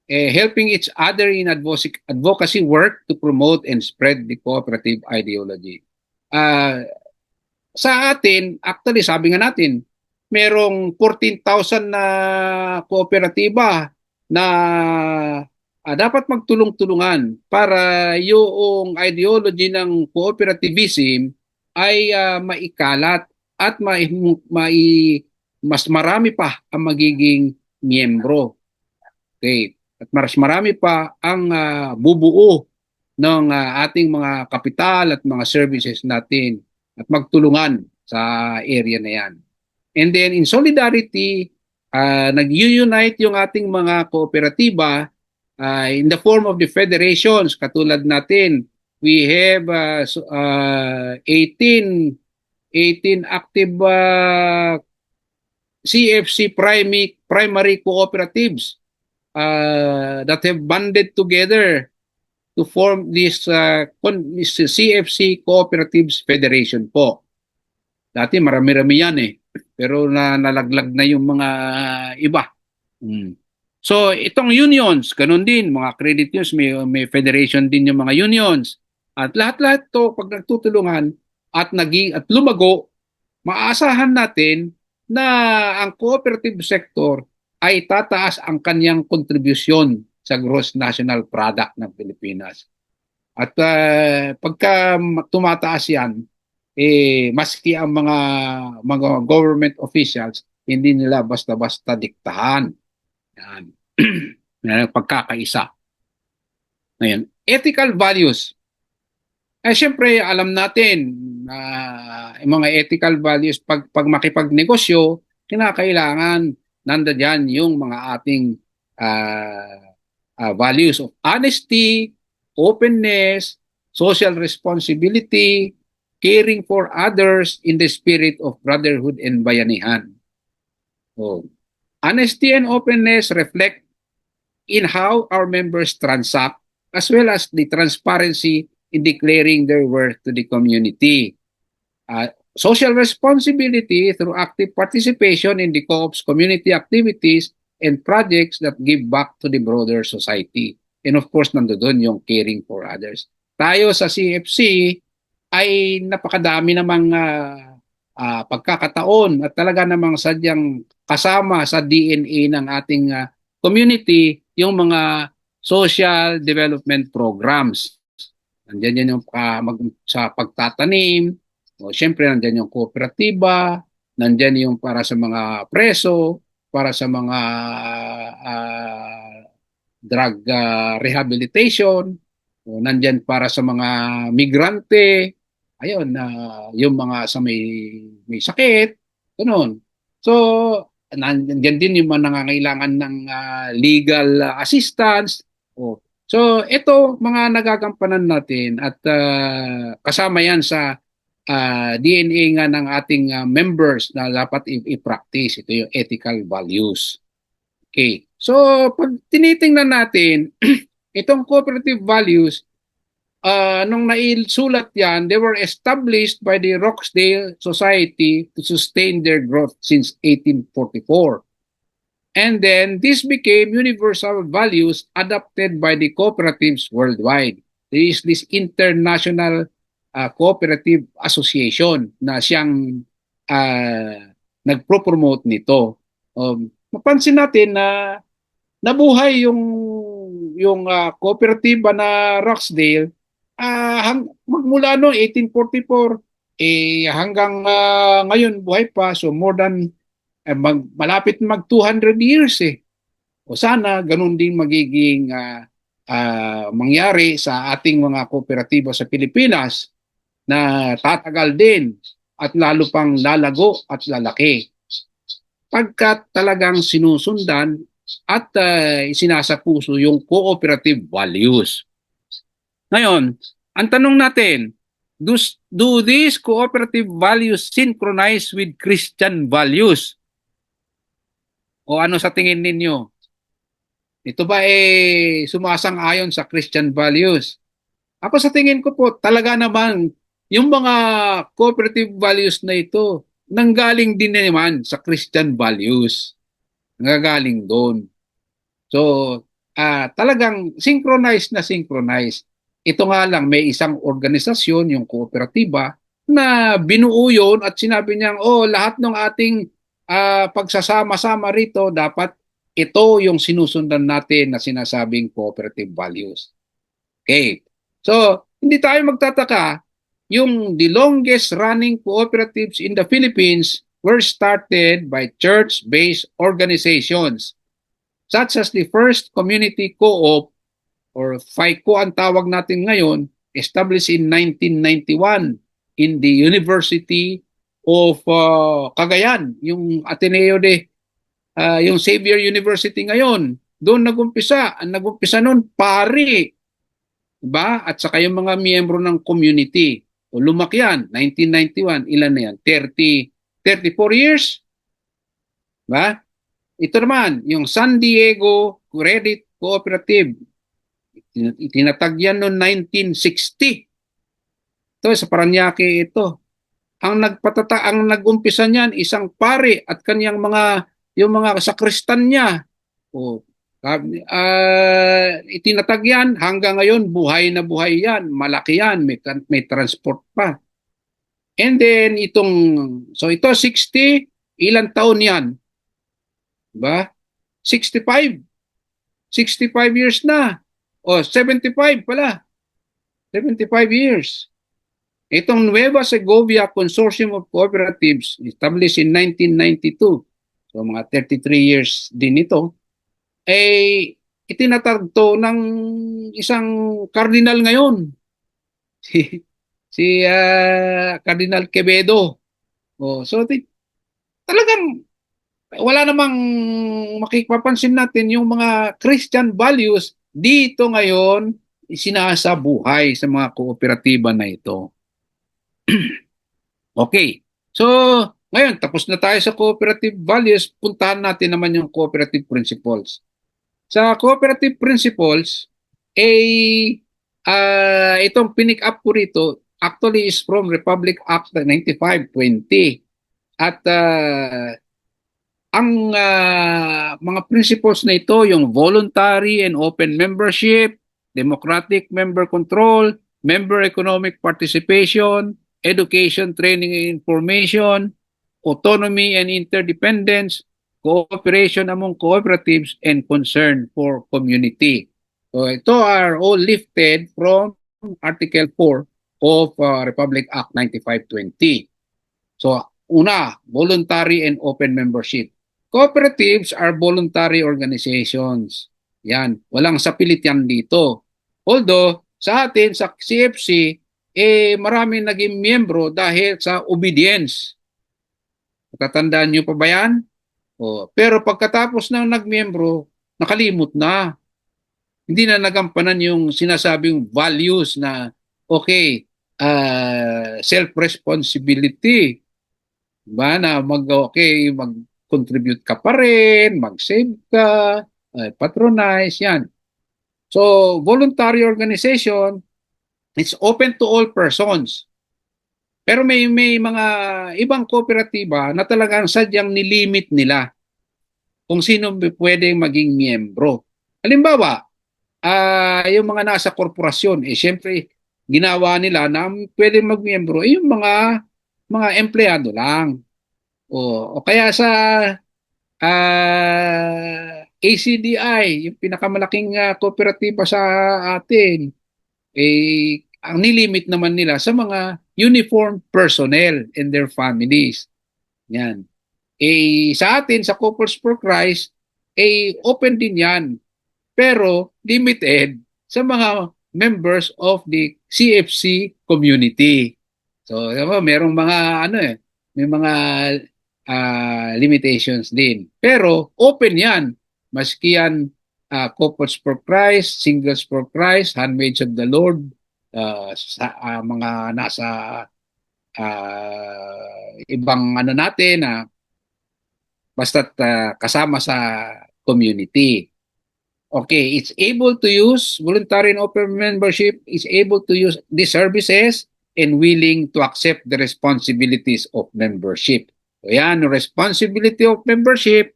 helping each other in advocacy work to promote and spread the cooperative ideology. Sa atin, actually, sabi nga natin, merong 14,000 na kooperatiba na dapat magtulong-tulungan para yung ideology ng cooperativism ay maikalat at mas marami pa ang magiging miyembro. Okay. At mas marami pa ang bubuo ng ating mga kapital at mga services natin at magtulungan sa area na yan. And then in solidarity, nag-unite yung ating mga kooperatiba in the form of the federations. Katulad natin, we have 18 active CFC primary cooperatives that have banded together to form this CFC Cooperatives Federation po. Dati marami-rami yan pero nalaglag na yung mga iba. So itong unions, ganun din, mga credit unions, may federation din yung mga unions. At lahat-lahat to pag nagtutulungan at lumago, maaasahan natin na ang cooperative sector ay tataas ang kanyang kontribusyon sa gross national product ng Pilipinas. At pagka tumataas yan, maski ang mga government officials, hindi nila basta-basta diktahan. Yan. Pagkakaisa. Ngayon, ethical values. Siyempre, alam natin, yung mga ethical values, pag makipagnegosyo, kinakailangan nandiyan yung mga ating values of honesty, openness, social responsibility, caring for others in the spirit of brotherhood and bayanihan. So, honesty and openness reflect in how our members transact as well as the transparency in declaring their worth to the community. Social responsibility through active participation in the co-op's community activities and projects that give back to the broader society. And of course, nandoon yung caring for others. Tayo sa CFC ay napakadami namang pagkakataon at talaga namang sadyang kasama sa DNA ng ating community yung mga social development programs. Nandiyan yan yung sa pagtatanim, siyempre nandiyan yung kooperatiba, nandiyan yung para sa mga preso, para sa mga drug rehabilitation, nandiyan para sa mga migrante, ayun, yung mga sa may sakit, ganoon. So, nandiyan din yung mga nangangailangan ng legal assistance, Oh. So ito mga nagagampanan natin at kasama yan sa DNA nga ng ating members na dapat i-practice. Ito yung ethical values. Okay. So pag tinitingnan natin itong cooperative values, nung naisulat yan, they were established by the Rochdale Society to sustain their growth since 1844. And then this became universal values adopted by the cooperatives worldwide. There is this international cooperative association na siyang nagpro-promote nito. Mapansin natin na nabuhay yung kooperatiba na Rochdale magmula noong 1844 hanggang ngayon buhay pa, so more than malapit mag 200 years O sana ganun din magiging mangyari sa ating mga kooperatiba sa Pilipinas na tatagal din at lalo pang lalago at lalaki. Pagkat talagang sinusundan at sinasapuso yung cooperative values. Ngayon, ang tanong natin, do these cooperative values synchronize with Christian values? O ano sa tingin ninyo? Ito ba sumasang-ayon sa Christian values? Ako sa tingin ko po, talaga naman, yung mga cooperative values na ito, nanggaling din naman sa Christian values. Nanggaling doon. So, talagang synchronized na synchronized. Ito nga lang, may isang organisasyon, yung kooperatiba, na binuo yun at sinabi niyang, lahat ng ating pagsasama-sama rito, dapat ito yung sinusundan natin na sinasabing cooperative values. Okay. So, hindi tayo magtataka, the longest running cooperatives in the Philippines were started by church-based organizations, such as the first community co-op, or FICO ang tawag natin ngayon, established in 1991 in the University of Cagayan, yung Ateneo yung Xavier University ngayon. Doon nagumpisa noon pari, diba? At saka yung mga miyembro ng community. O lumaki yan, 1991, ilan na yan? 34 years? Diba? Ito naman, yung San Diego Credit Cooperative. Itinatag yan noong 1960. Ito, sa Paranaque ito. Ang nag-umpisa niyan, isang pari at kanyang yung mga sakristan niya. Itinatag yan, hanggang ngayon, buhay na buhay yan. Malaki yan, may transport pa. And then, so ito 60, ilang taon yan? Diba? 65. 65 years na. 75 pala. 75 years. Itong Nueva Segovia Consortium of Cooperatives, established in 1992. So mga 33 years din ito. Itinatag to ng isang cardinal ngayon. Si Cardinal Quevedo. So talagang wala namang makipapansin natin yung mga Christian values dito ngayon sinasabuhay sa mga kooperatiba na ito. Okay. So, ngayon, tapos na tayo sa cooperative values, puntahan natin naman yung cooperative principles. Sa cooperative principles, itong pinick up ko rito, actually is from Republic Act 9520. At ang mga principles na ito, yung voluntary and open membership, democratic member control, member economic participation, education, training and information, autonomy and interdependence, cooperation among cooperatives, and concern for community. So ito are all lifted from Article 4 of Republic Act 9520. So una, voluntary and open membership. Cooperatives are voluntary organizations. Yan, walang sapilit yan dito. Although sa atin, sa CFC, marami naging miyembro dahil sa obedience. Tatandaan nyo pa ba yan? Pero pagkatapos ng nagmiyembro, nakalimot na. hindi na nagampanan yung sinasabing values na okay, self-responsibility, diba? Na mag-contribute ka pa rin, mag-save ka, patronize, yan. So, voluntary organization, it's open to all persons. Pero may mga ibang kooperatiba na talagang sadyang nilimit nila kung sino pwedeng maging miyembro. Halimbawa, yung mga nasa korporasyon, siyempre, ginawa nila na pwedeng magmiyembro, yung mga empleyado lang. O kaya sa ACDI, yung pinakamalaking kooperatiba sa atin, ang nilimit naman nila sa mga uniformed personnel and their families. Yan. Sa atin, sa Couples for Christ, open din yan. Pero limited sa mga members of the CFC community. So, merong mga may mga limitations din. Pero open yan. Maski yan Couples for Christ, Singles for Christ, Handmaids of the Lord, mga nasa ibang natin basta't kasama sa community. Okay, it's able to use voluntary and open membership, is able to use these services and willing to accept the responsibilities of membership. So yan, responsibility of membership,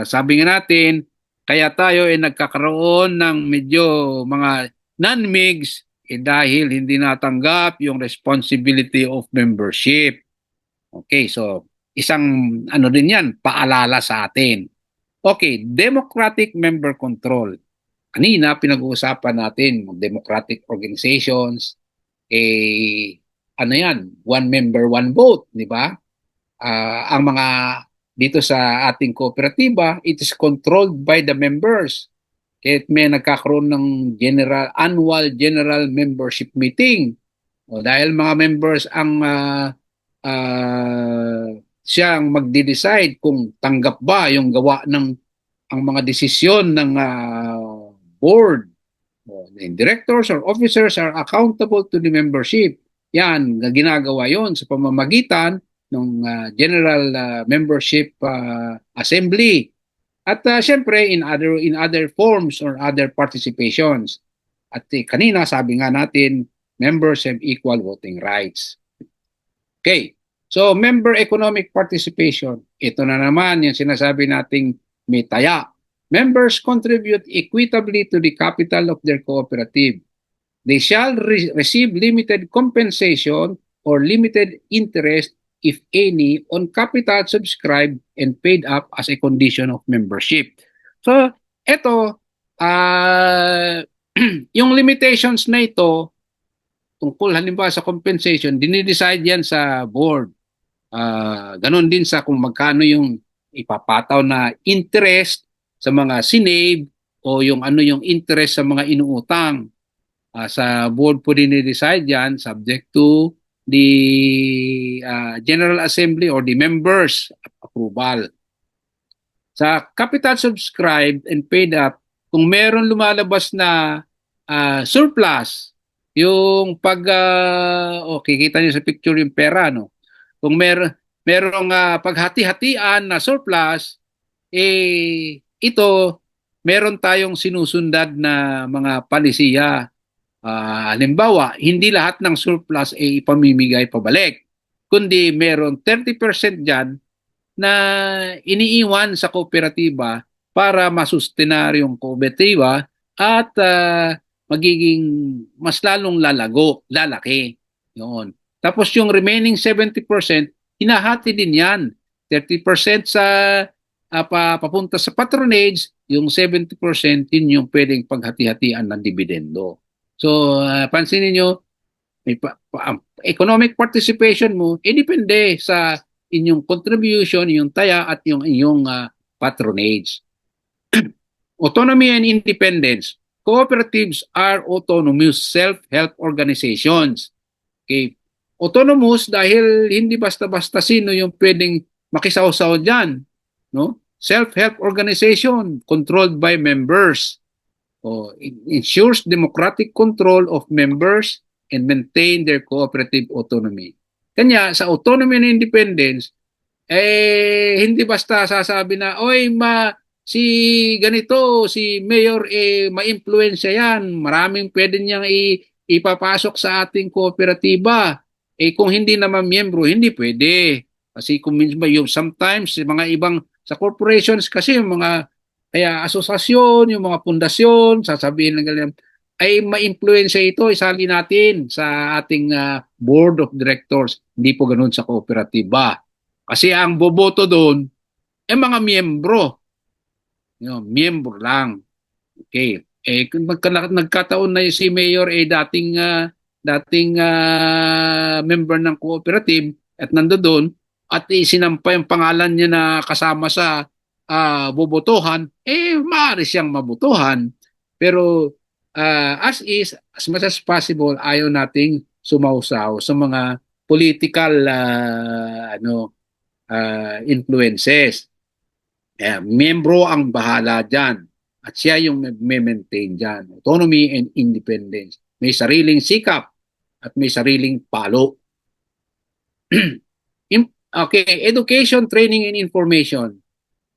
sabi nga natin, kaya tayo ay nagkakaroon ng medyo mga non-MIGs dahil hindi natanggap yung responsibility of membership. Okay, so isang din yan, paalala sa atin. Okay, democratic member control. Kanina pinag-uusapan natin democratic organizations, one member, one vote, di ba? Ang mga dito sa ating kooperatiba, it is controlled by the members. Kahit may nagkakaroon ng annual general membership meeting. Dahil mga members ang siyang magde-decide kung tanggap ba yung gawa ng ang mga desisyon ng board. The directors or officers are accountable to the membership. Yan, ginagawa yon sa pamamagitan ng general membership assembly. At syempre in other forms or other participations. At kanina sabi nga natin, members have equal voting rights. Okay. So, member economic participation. Ito na naman yung sinasabi nating may taya. Members contribute equitably to the capital of their cooperative. They shall receive limited compensation or limited interest, if any, on capital subscribed and paid up as a condition of membership. So, ito, yung limitations na ito, tungkol halimbawa sa compensation, dinidecide yan sa board. Ganon din sa kung magkano yung ipapataw na interest sa mga sinave o yung yung interest sa mga inuutang. Sa board po dinidecide yan subject to the General Assembly or the members approval. Sa capital subscribed and paid up, kung meron lumalabas na surplus, yung kita niyo sa picture yung pera, no? Kung merong paghati-hatian na surplus, ito, meron tayong sinusundad na mga palisiya. Halimbawa, hindi lahat ng surplus ay ipamimigay pabalik, kundi meron 30% dyan na iniiwan sa kooperatiba para masustenar yung kooperatiba at magiging mas lalong lalaki. Yun. Tapos yung remaining 70%, hinahati din yan. 30% sa papunta sa patronage, yung 70% din yung pwedeng paghati-hatian ng dividendo. So, pansinin nyo, economic participation mo, depende sa inyong contribution, yung taya at yung inyong patronage. Autonomy and independence. Cooperatives are autonomous self-help organizations. Okay. Autonomous dahil hindi basta-basta sino yung pwedeng makisawsaw dyan. No? Self-help organization controlled by members. ensures democratic control of members and maintain their cooperative autonomy. Kanya sa autonomy and independence, hindi basta sasabi na, oy, si ganito, si mayor, ma-influensya yan. Maraming pwede niyang ipapasok sa ating kooperatiba. Kung hindi naman miyembro, hindi pwede. Kasi kung yung sometimes, mga ibang, sa corporations kasi, yung mga kaya asosasyon, yung mga pundasyon, sasabihin ng ganyan, ay ma-influensya ito, isali natin sa ating board of directors. Hindi po ganun sa kooperatiba. Kasi ang boboto doon, mga miyembro. Miyembro lang. Okay. Kung nagkataon na si Mayor dating member ng cooperative at nandoon at isinampa yung pangalan niya na kasama sa bobotohan, maaari siyang mabotohan. Pero as much as possible, ayaw nating sumausaw sa mga political influences. Miyembro ang bahala dyan. At siya yung may-maintain dyan. Autonomy and independence. May sariling sikap at may sariling palo. Okay, education, training, and information.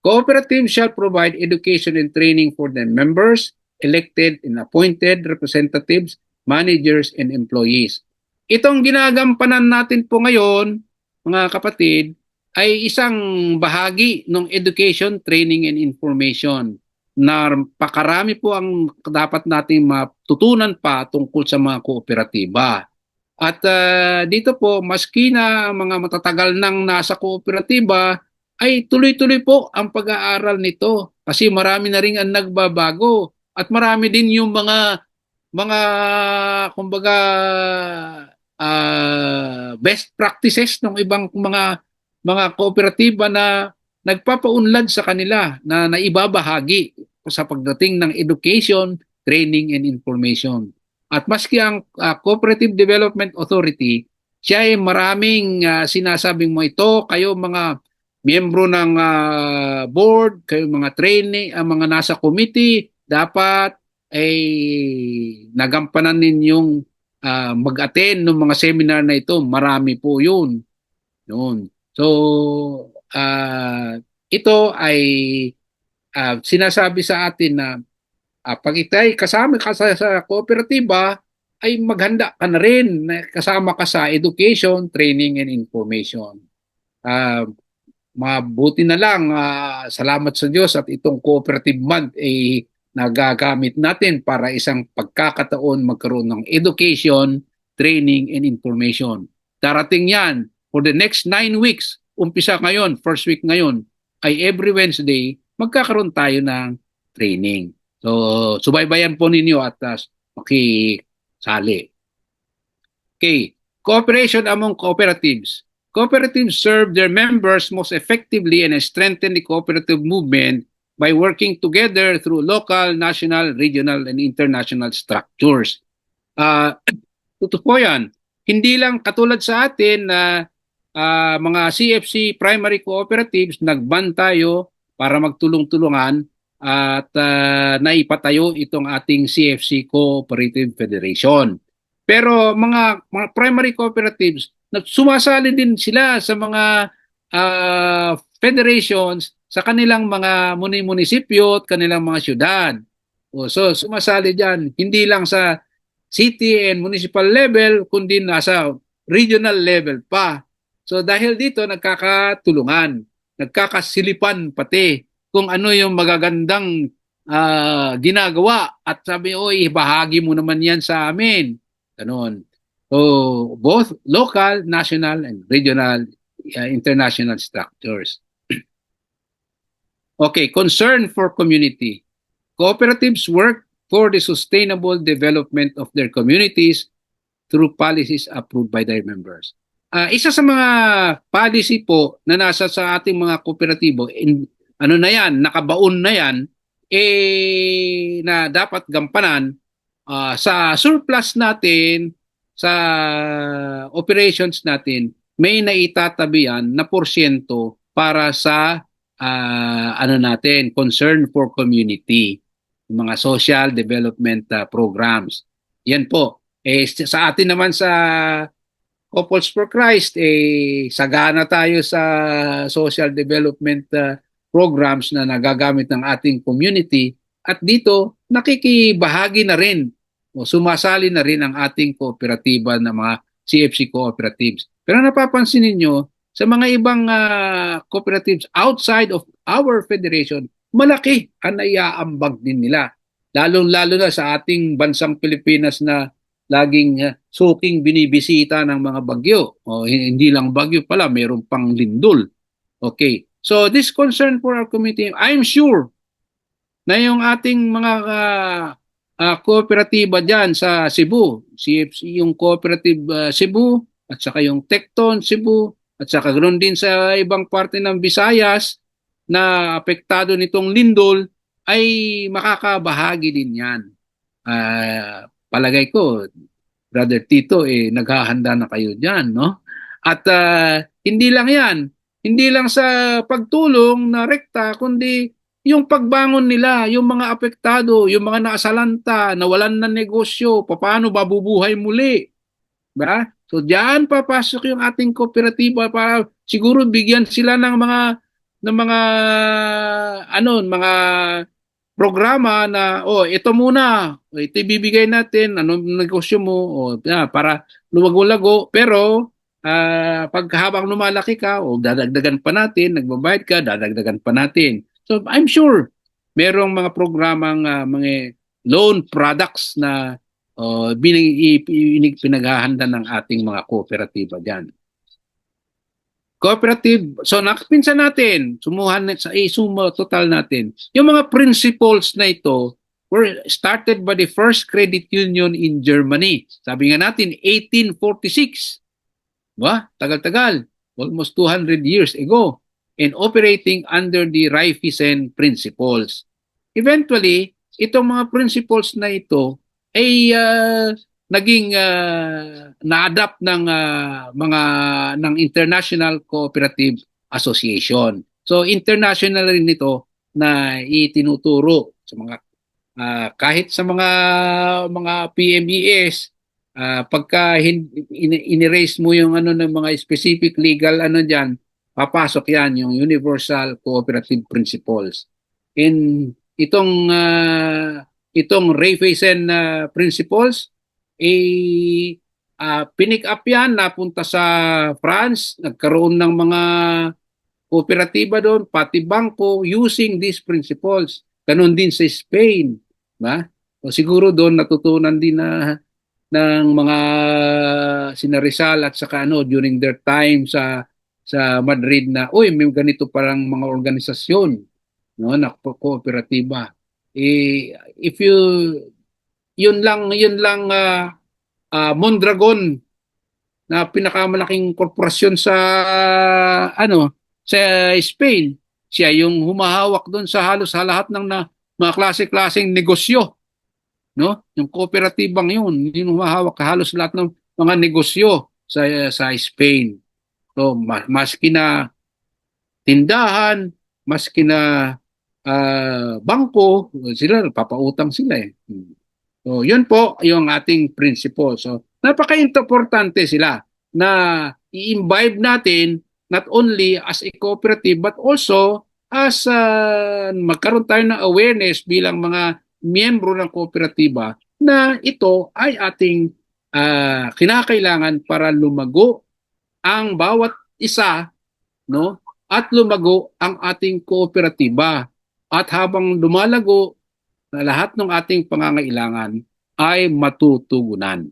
Cooperatives shall provide education and training for their members, elected and appointed representatives, managers, and employees. Itong ginagampanan natin po ngayon, mga kapatid, ay isang bahagi ng education, training, and information na pakarami po ang dapat nating matutunan pa tungkol sa mga kooperatiba. At dito po, maski na mga matatagal nang nasa kooperatiba, ay tuloy-tuloy po ang pag-aaral nito kasi marami na rin ang nagbabago at marami din yung mga kumbaga best practices ng ibang mga kooperatiba na nagpapaunlad sa kanila na naibabahagi sa pagdating ng education, training, and information. At maski ang Cooperative Development Authority, siya ay maraming sinasabing mo ito, kayo mga miyembro ng board, kayo mga trainee, mga nasa committee, dapat ay nagampanan ninyong mag-attend ng mga seminar na ito. Marami po yun. So, ito ay sinasabi sa atin na pag itay kasama ka sa kooperatiba, ay maghanda ka na rin, kasama ka sa education, training, and information. Mabuti na lang, salamat sa Diyos at itong Cooperative Month ay nagagamit natin para isang pagkakataon magkaroon ng education, training, and information. Darating yan for the next 9 weeks, umpisa ngayon, first week ngayon, ay every Wednesday, magkakaroon tayo ng training. So, subaybayan po ninyo at makisali. Okay, cooperation among cooperatives. Cooperatives serve their members most effectively and strengthen the cooperative movement by working together through local, national, regional, and international structures. Totoo po yan. Hindi lang katulad sa atin na mga CFC primary cooperatives, nag-band tayo para magtulong-tulungan at naipatayo itong ating CFC Cooperative Federation. Pero mga primary cooperatives, sumasali din sila sa mga federations sa kanilang mga munisipyo at kanilang mga syudad. So sumasali dyan, hindi lang sa city and municipal level, kundi nasa regional level pa. So dahil dito nagkakatulungan, nagkakasilipan pati kung ano yung magagandang ginagawa at sabi, oy, bahagi mo naman yan sa amin. Ganon. So, both local, national, and regional, international structures. Okay, concern for community. Cooperatives work for the sustainable development of their communities through policies approved by their members. Isa sa mga policy po na nasa sa ating mga kooperatibo, na yan, nakabaon na yan, na dapat gampanan sa surplus natin, sa operations natin, may naitatabi yan na porsyento para sa natin, concern for community. yung mga social development programs. Yan po. Sa atin naman sa Couples for Christ, sagana tayo sa social development programs na nagagamit ng ating community, at dito nakikibahagi na rin o sumasali na rin ang ating kooperatiba ng mga CFC cooperatives. Pero napapansin ninyo, sa mga ibang cooperatives outside of our federation, malaki ang naiaambag din nila. Lalong-lalo na sa ating bansang Pilipinas na laging suking binibisita ng mga bagyo. O hindi lang bagyo pala, mayroon pang lindol. Okay. So this concern for our community, I'm sure na yung ating mga kooperatiba dyan sa Cebu, CFC, yung Cooperative Cebu, at saka yung Tecton Cebu, at saka ganoon din sa ibang parte ng Visayas na apektado nitong lindol, ay makakabahagi din yan. Palagay ko, Brother Tito, naghahanda na kayo dyan, no? At hindi lang yan, hindi lang sa pagtulong na rekta, kundi yung pagbangon nila, yung mga apektado, yung mga naasalanta, nawalan ng negosyo, paano babubuhay muli? Ba? So diyan papasok yung ating kooperatiba para siguro bigyan sila ng mga programa na ito muna, ito ibibigay natin, anong negosyo mo para lumago-lago, pero pag habang lumalaki ka dadagdagan pa natin, nagbabayad ka, dadagdagan pa natin. So I'm sure merong mga programang mga loan products na pinaghahanda ng ating mga kooperatiba dyan. Cooperative, so nakapinsan natin, suma total natin. Yung mga principles na ito were started by the first credit union in Germany. Sabi nga natin, 1846. Tagal-tagal. Almost 200 years ago. And operating under the Raiffeisen principles. Eventually, itong mga principles na ito ay naging na-adapt ng International Cooperative Association. So international rin ito na itinuturo sa mga kahit sa mga PMES, pagka in-erase mo yung ng mga specific legal diyan, papasok yan yung Universal Cooperative Principles. In itong Raiffeisen principles, pinick up yan, napunta sa France, nagkaroon ng mga kooperatiba doon, pati bangko, using these principles. Ganon din sa Spain. O siguro doon natutunan din ng mga sina Rizal at saka during their time sa Madrid na, may ganito parang mga organisasyon na kooperatiba. If yun lang Mondragon na pinakamalaking korporasyon sa Spain, siya yung humahawak doon sa halos lahat ng mga klase-klaseng negosyo, no? Yung kooperatibang yun yung humahawak halos lahat ng mga negosyo sa Spain. So maski na tindahan, maski na bangko, sila papautang sila . So, yun po yung ating principle. So, napaka-importante sila na i-imbibe natin not only as a cooperative but also as magkaroon tayo ng awareness bilang mga miyembro ng kooperatiba na ito ay ating kinakailangan para lumago ang bawat isa, no? At lumago ang ating kooperatiba. At habang lumalago, na lahat ng ating pangangailangan ay matutugunan.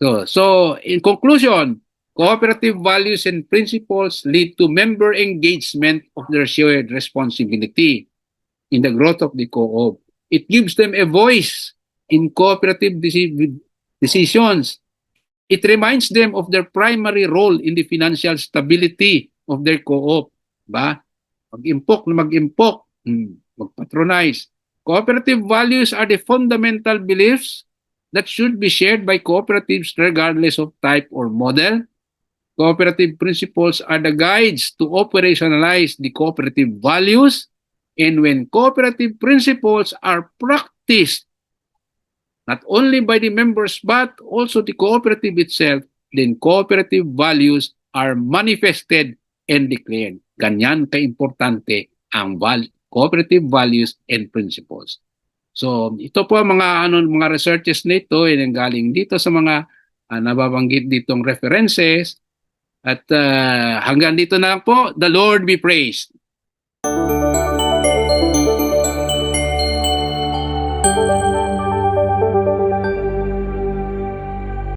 So in conclusion, cooperative values and principles lead to member engagement of their shared responsibility in the growth of the co-op. It gives them a voice in cooperative decisions. It reminds them of their primary role in the financial stability of their co-op. Mag-impok na mag-impok, mag-patronize. Cooperative values are the fundamental beliefs that should be shared by cooperatives regardless of type or model. Cooperative principles are the guides to operationalize the cooperative values And when cooperative principles are practiced, not only by the members but also the cooperative itself, then cooperative values are manifested and declared. Ganyan kaimportante ang cooperative values and principles. So, ito po ang mga researches nito ay galing dito sa mga nababanggit ditong references. At hanggang dito na lang po. The Lord be praised.